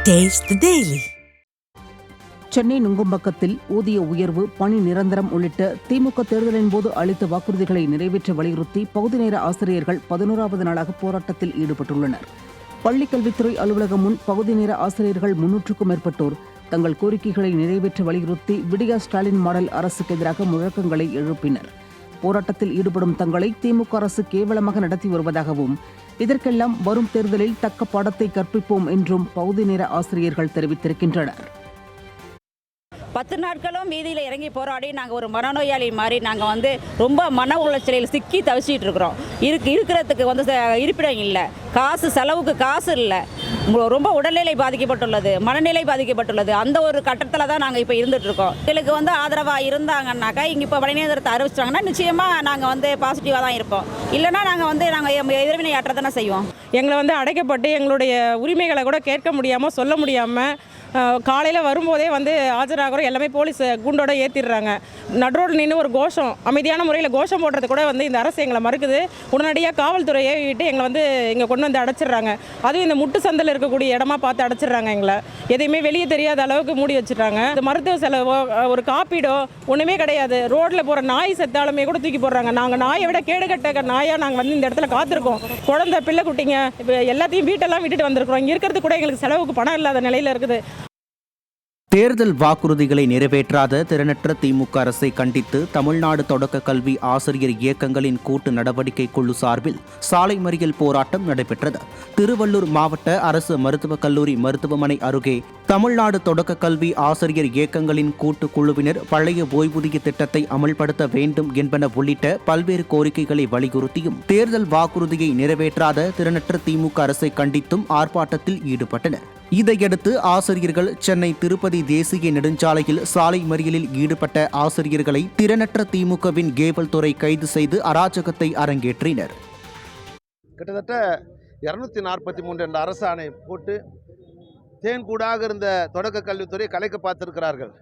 Taste the Daily. Chennai நுங்கம்பாக்கத்தில் ஊதிய உயர்வு, பணி நிரந்தரம் உள்ளிட்ட திமுக தேர்தலின் போது அளித்த வாக்குறுதிகளை நிறைவேற்ற வலியுறுத்தி பகுதி நேர ஆசிரியர்கள் 11வது நாளாக போராட்டத்தில் ஈடுபட்டுள்ளனர். பள்ளிக்கல்வித்துறை அலுவலகம் முன் பகுதி நேர ஆசிரியர்கள் 300க்கும் மேற்பட்டோர் தங்கள் கோரிக்கைகளை நிறைவேற்ற வலியுறுத்தி விடியா ஸ்டாலின் மாடல் அரசுக்கு எதிராக முழக்கங்களை எழுப்பினர். போராட்டத்தில் ஈடுபடும் தங்களை திமுக அரசு கேவலமாக நடத்தி வருவதாகவும், இதற்கெல்லாம் வரும் தேர்தலில் தக்க பாடத்தை கற்பிப்போம் என்றும் பகுதி நேர ஆசிரியர்கள் தெரிவித்திருக்கின்றனர். 10 நாட்களும் வீதியில் இறங்கி போராடி நாங்கள் ஒரு மனநோயாளி மாதிரி நாங்கள் ரொம்ப மன உளைச்சலில் சிக்கி தவிச்சிட்டு இருக்கிறோம். இருக்கிறதுக்கு இருப்பிடம் இல்லை, செலவுக்கு காசு இல்லை, ரொம்ப உடல்நிலை பாதிக்கப்பட்டுள்ளது, மனநிலை பாதிக்கப்பட்டுள்ளது. அந்த ஒரு கட்டத்தில் தான் நாங்கள் இப்போ இருந்துட்டு இருக்கோம். எங்களுக்கு ஆதரவாக இருந்தாங்கன்னாக்கா இங்கே இப்போ பணிநேரத்தை அறிவிச்சிட்டாங்கன்னா நிச்சயமாக நாங்கள் பாசிட்டிவாக தான் இருப்போம். இல்லைன்னா நாங்கள் எதிர்வினை ஆற்றத்தானே செய்வோம். எங்களை அடைக்கப்பட்டு எங்களுடைய உரிமைகளை கூட கேட்க முடியாமல், சொல்ல முடியாமல், காலையில் வரும்போதே ஆஜராகிறோம். எல்லாமே போலீஸ் குண்டோட ஏற்றிடுறாங்க. நடுரோடு நின்று ஒரு கோஷம், அமைதியான முறையில் கோஷம் போடுறது கூட இந்த அரசு எங்களை மறுக்குது. உடனடியாக காவல்துறையை விட்டு எங்களை இங்கே கொண்டு அடைச்சிடுறாங்க. அதுவும் இந்த முட்டு சந்தில் இருக்கக்கூடிய இடமா பார்த்து அடைச்சிடுறாங்க. எங்களை எதையுமே வெளியே தெரியாத அளவுக்கு மூடி வச்சுட்டாங்க. இந்த மருத்துவ செலவோ ஒரு காப்பீடோ ஒன்றுமே கிடையாது. ரோட்டில் போகிற நாய் செத்தாலுமே கூட தூக்கி போடுறாங்க. நாங்கள் நாயை விட கேடுகட்ட நாயாக நாங்கள் இந்த இடத்துல காத்திருக்கோம். குழந்தை பிள்ளை குட்டிங்க இப்போ எல்லாத்தையும் வீட்டெல்லாம் விட்டுட்டு வந்திருக்கிறோம். இங்கே இருக்கிறது கூட எங்களுக்கு செலவுக்கு பணம் இல்லாத நிலையில் இருக்குது. தேர்தல் வாக்குறுதிகளை நிறைவேற்றாத திறனற்ற திமுக அரசை கண்டித்து தமிழ்நாடு தொடக்க கல்வி ஆசிரியர் இயக்கங்களின் கூட்டு நடவடிக்கை குழு சார்பில் சாலை மறியல் போராட்டம் நடைபெற்றது. திருவள்ளூர் மாவட்ட அரசு மருத்துவக் கல்லூரி மருத்துவமனை அருகே தமிழ்நாடு தொடக்க கல்வி ஆசிரியர் இயக்கங்களின் கூட்டு குழுவினர் பழைய ஓய்வூதிய திட்டத்தை அமல்படுத்த வேண்டும் என்பன உள்ளிட்ட பல்வேறு கோரிக்கைகளை வலியுறுத்தியும், தேர்தல் வாக்குறுதியை நிறைவேற்றாத திறனற்ற திமுக அரசை கண்டித்தும் ஆர்ப்பாட்டத்தில் ஈடுபட்டனர். இதையடுத்து ஆசிரியர்கள் சென்னை திருப்பதி தேசிய நெடுஞ்சாலையில் சாலை மறியலில் ஈடுபட்ட ஆசிரியர்களை திறனற்ற திமுகவின் கேபிள் துறை கைது செய்து அராஜகத்தை அரங்கேற்றினர். கிட்டத்தட்ட 243 என்ற அரசாணை போட்டு தேன்கூடாக இருந்த தொடக்க கல்வித்துறை கலைக்க பார்த்திருக்கிறார்கள்.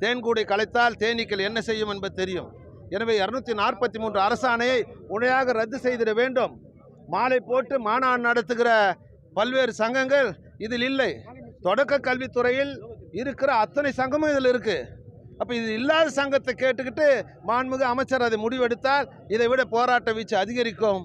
தேன்கூடை கலைத்தால் தேனீக்கள் என்ன செய்யும் என்பது தெரியும். எனவே 243 அரசாணையை உடையாக ரத்து செய்திட வேண்டும். மாலை போட்டு மாநாடு நடத்துகிற பல்வேறு சங்கங்கள் இதில் இல்லை. தொடக்க கல்வித்துறையில் இருக்கிற அத்தனை சங்கமும் இதில் இருக்கு. அப்போ இது இல்லாத சங்கத்தை கேட்டுக்கிட்டு மாண்புமிகு அமைச்சர் அதை முடிவெடுத்தால் இதை விட போராட்ட வீச்சு அதிகரிக்கும்.